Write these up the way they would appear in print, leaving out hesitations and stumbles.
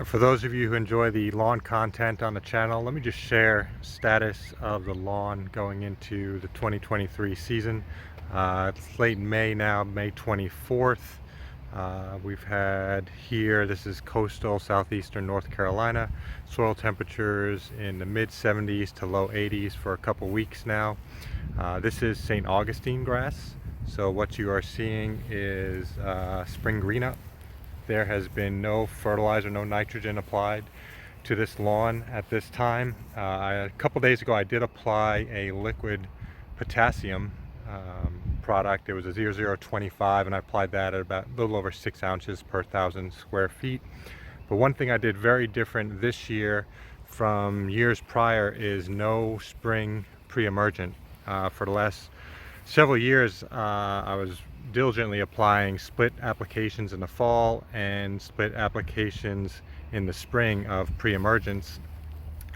For those of you who enjoy the lawn content on the channel, let me just share status of the lawn going into the 2023 season. It's late May now, May 24th. We've had here, this is coastal southeastern North Carolina, soil temperatures in the mid 70s to low 80s for a couple weeks now. This is St. Augustine grass. So what you are seeing is spring green up. There has been no fertilizer, no nitrogen applied to this lawn at this time. A couple days ago I did apply a liquid potassium product. It was a 0025 and I applied that at about a little over 6 ounces per 1,000 square feet. But one thing I did very different this year from years prior is no spring pre-emergent. For the last several years I was diligently applying split applications in the fall and split applications in the spring of pre-emergence.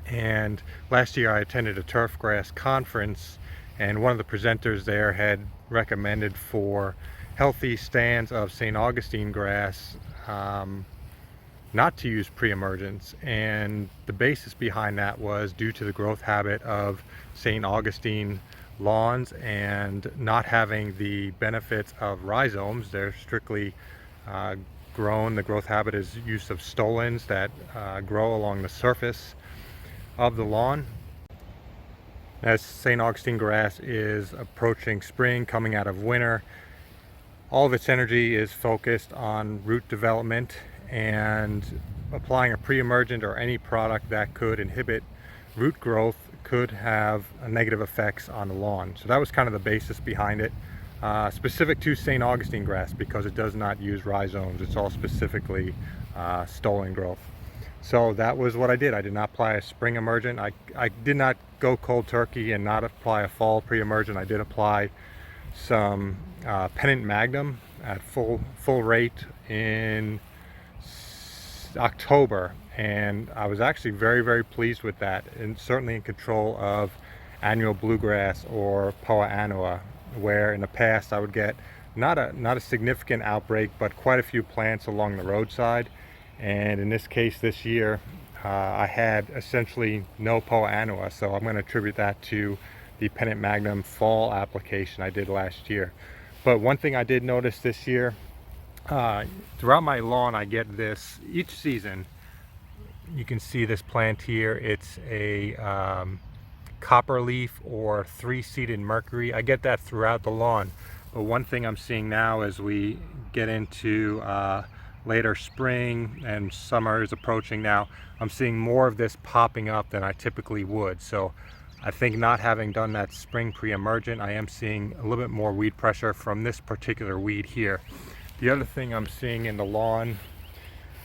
And last year I attended a turfgrass conference, and one of the presenters there had recommended for healthy stands of St. Augustine grass not to use pre-emergence, and the basis behind that was due to the growth habit of St. Augustine lawns and not having the benefits of rhizomes. They're strictly grown. The growth habit is use of stolons that grow along the surface of the lawn. As St. Augustine grass is approaching spring, coming out of winter, all of its energy is focused on root development, and applying a pre-emergent or any product that could inhibit root growth could have negative effects on the lawn. So that was kind of the basis behind it, specific to St. Augustine grass, because it does not use rhizomes. It's all specifically stolon growth. So that was what I did. I did not apply a spring emergent. I did not go cold turkey and not apply a fall pre-emergent. I did apply some pennant magnum at full rate in October, and I was actually very pleased with that, and certainly in control of annual bluegrass or poa annua, where in the past I would get not a significant outbreak but quite a few plants along the roadside. And in this case this year I had essentially no poa annua, so I'm going to attribute that to the pennant magnum fall application I did last year. But one thing I did notice this year, throughout my lawn I get this each season. You can see this plant here. It's a copperleaf or 3-seeded mercury. I get that throughout the lawn. But one thing I'm seeing now as we get into later spring and summer is approaching now, I'm seeing more of this popping up than I typically would. So I think not having done that spring pre-emergent, I am seeing a little bit more weed pressure from this particular weed here. The other thing I'm seeing in the lawn,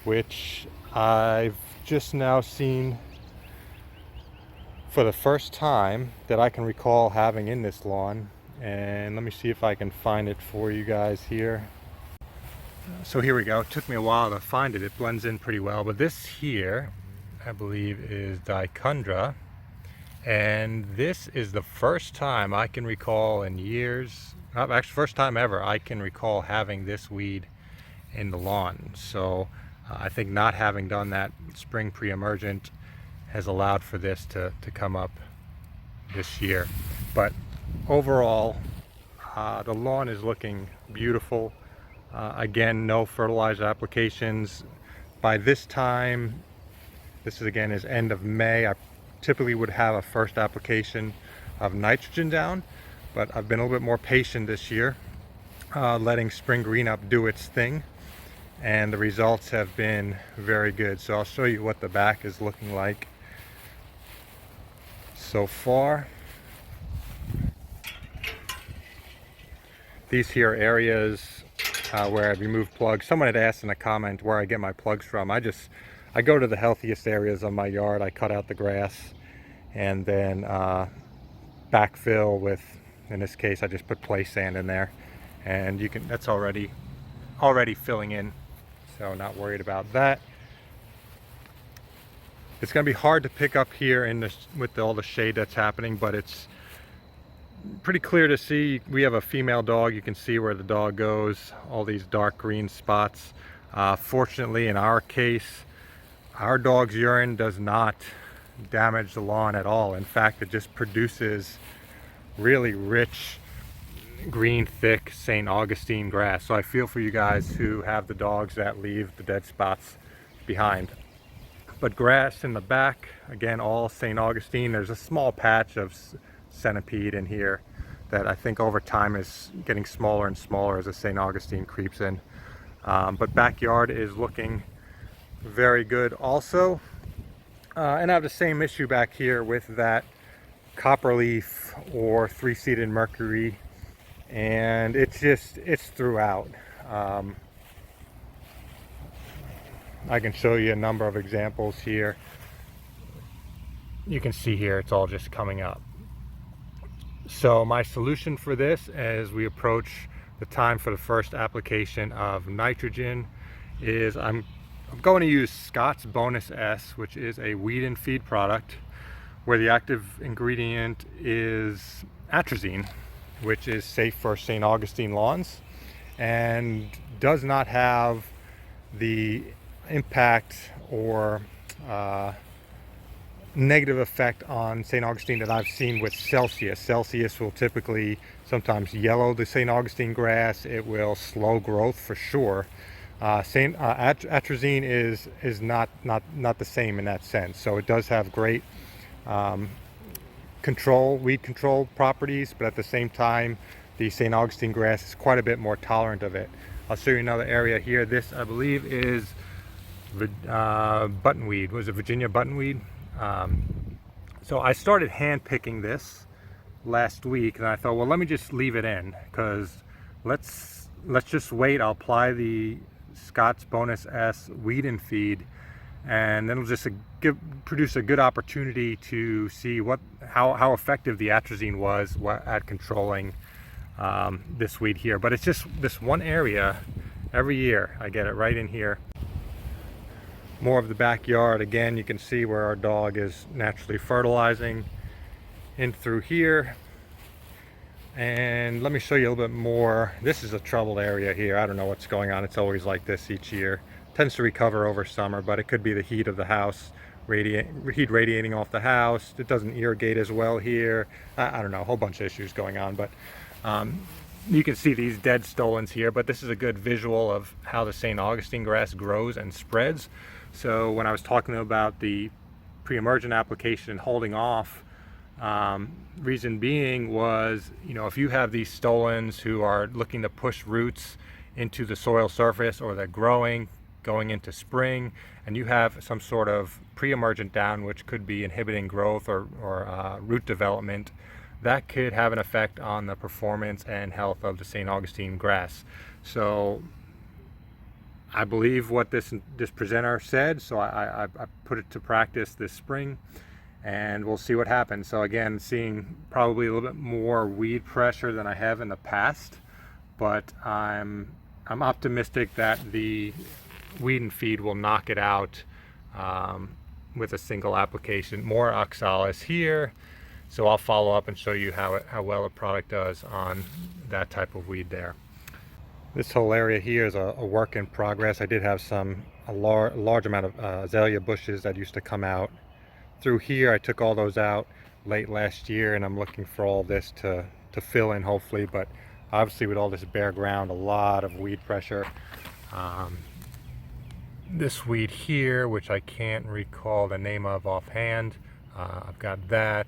which I've just now seen for the first time that I can recall having in this lawn, and let me see if I can find it for you guys here. So here we go. It took me a while to find it. It blends in pretty well, but this here I believe is dicundra, and this is the first time I can recall in years, actually first time ever I can recall having this weed in the lawn. So I think not having done that spring pre-emergent has allowed for this to come up this year. But overall the lawn is looking beautiful. Again, no fertilizer applications. By this time, this is again is end of May, I typically would have a first application of nitrogen down, but I've been a little bit more patient this year, letting spring green up do its thing, and the results have been very good. So I'll show you what the back is looking like so far. These here areas where I've removed plugs. Someone had asked in a comment where I get my plugs from. I go to the healthiest areas of my yard. I cut out the grass and then backfill with, in this case I just put play sand in there, and you can, that's already filling in, so not worried about that. It's going to be hard to pick up here in this with all the shade that's happening, but it's pretty clear to see. We have a female dog. You can see where the dog goes, all these dark green spots. Fortunately in our case Our dog's urine does not damage the lawn at all. In fact, it just produces really rich green, thick St. Augustine grass. So I feel for you guys who have the dogs that leave the dead spots behind. But grass in the back, again, all St. Augustine. There's a small patch of centipede in here that I think over time is getting smaller and smaller as the St. Augustine creeps in. But backyard is looking very good also. And I have the same issue back here with that copperleaf or three-seeded mercury, and it's throughout. I can show you a number of examples here. You can see here it's all just coming up. So my solution for this as we approach the time for the first application of nitrogen is I'm going to use Scott's Bonus S, which is a weed and feed product where the active ingredient is atrazine, which is safe for St. Augustine lawns and does not have the impact or negative effect on St. Augustine that I've seen with Celsius. Celsius will typically sometimes yellow the St. Augustine grass. It will slow growth for sure. Atrazine is not the same in that sense. So it does have great weed control properties, but at the same time, the St. Augustine grass is quite a bit more tolerant of it. I'll show you another area here. This, I believe, is buttonweed. Was it Virginia buttonweed? So I started hand picking this last week, and I thought, well, let me just leave it in because let's just wait. I'll apply the Scott's Bonus S weed and feed, and then it'll just produce a good opportunity to see how effective the atrazine was at controlling this weed here. But it's just this one area every year. I get it right in here. More of the backyard. Again, you can see where our dog is naturally fertilizing in through here. And let me show you a little bit more. This is a troubled area here. I don't know what's going on. It's always like this each year. Tends to recover over summer, but it could be the heat of the house, heat radiating off the house. It doesn't irrigate as well here. I don't know, a whole bunch of issues going on, but you can see these dead stolons here, but this is a good visual of how the St. Augustine grass grows and spreads. So when I was talking about the pre-emergent application and holding off, reason being was, if you have these stolons who are looking to push roots into the soil surface, or they're going into spring, and you have some sort of pre-emergent down which could be inhibiting growth or root development, that could have an effect on the performance and health of the St. Augustine grass. So I believe what this presenter said, so I put it to practice this spring, and we'll see what happens. So again, seeing probably a little bit more weed pressure than I have in the past, but I'm optimistic that the weed and feed will knock it out with a single application. More oxalis here, so I'll follow up and show you how well a product does on that type of weed there. This whole area here is a work in progress. I did have a large amount of azalea bushes that used to come out through here. I took all those out late last year, and I'm looking for all this to fill in hopefully, but obviously with all this bare ground, a lot of weed pressure. This weed here, which I can't recall the name of offhand, I've got that,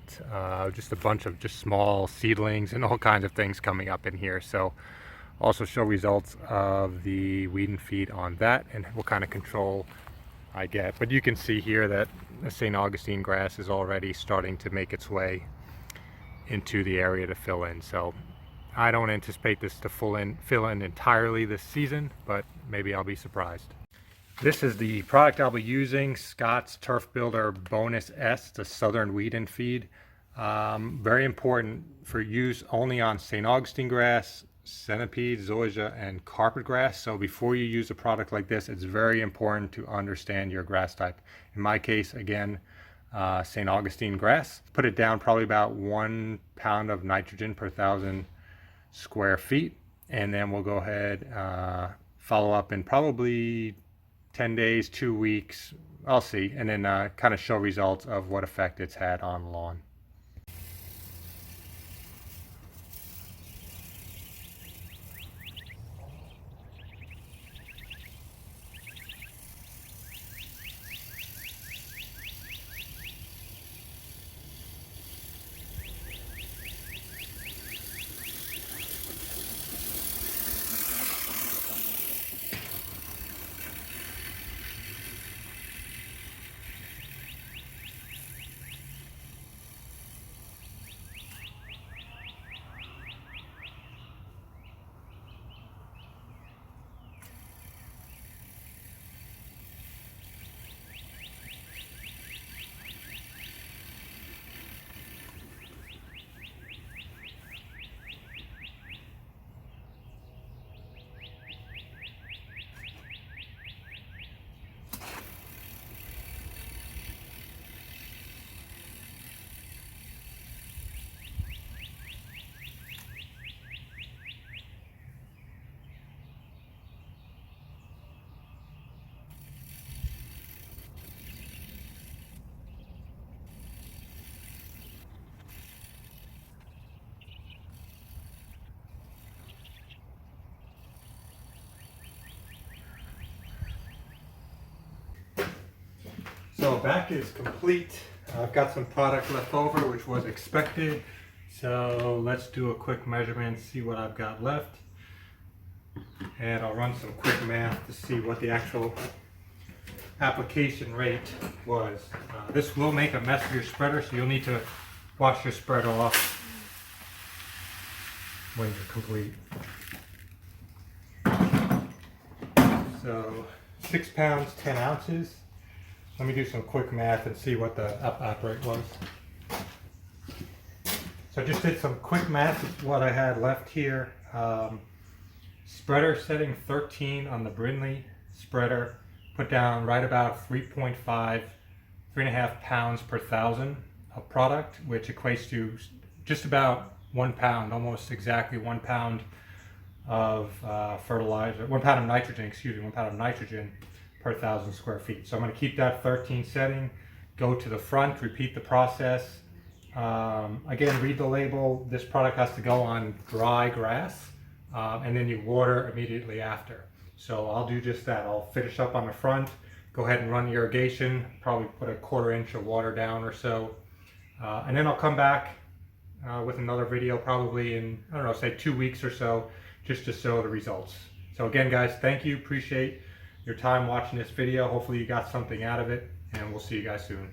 just a bunch of just small seedlings and all kinds of things coming up in here. So also show results of the weed and feed on that and what kind of control I get. But you can see here that the St. Augustine grass is already starting to make its way into the area to fill in. So I don't anticipate this to fill in entirely this season, but maybe I'll be surprised. This is the product I'll be using, Scott's Turf Builder Bonus S, the Southern Weed and Feed. Very important for use only on St. Augustine grass, centipede, zoysia, and carpet grass. So before you use a product like this, it's very important to understand your grass type. In my case, again, St. Augustine grass. Put it down probably about 1 pound of nitrogen per 1,000 square feet, and then we'll go ahead follow up in probably 10 days, 2 weeks, I'll see, and then kind of show results of what effect it's had on the lawn. So back is complete. I've got some product left over, which was expected. So let's do a quick measurement, see what I've got left. And I'll run some quick math to see what the actual application rate was. This will make a mess of your spreader, so you'll need to wash your spreader off when you're complete. So 6 pounds, 10 ounces. Let me do some quick math and see what the up rate was. So I just did some quick math of what I had left here. Spreader setting 13 on the Brindley spreader, put down right about 3.5 pounds per thousand of product, which equates to just about 1 pound, almost exactly 1 pound of fertilizer, 1 pound of nitrogen, 1 pound of nitrogen per 1,000 square feet. So I'm going to keep that 13 setting, go to the front, repeat the process. Again, read the label. This product has to go on dry grass, and then you water immediately after. So I'll do just that. I'll finish up on the front, go ahead and run the irrigation, probably put a 1/4 inch of water down or so. And then I'll come back with another video probably in, I don't know, say 2 weeks or so, just to show the results. So again, guys, thank you. Appreciate your time watching this video. Hopefully you got something out of it, and we'll see you guys soon.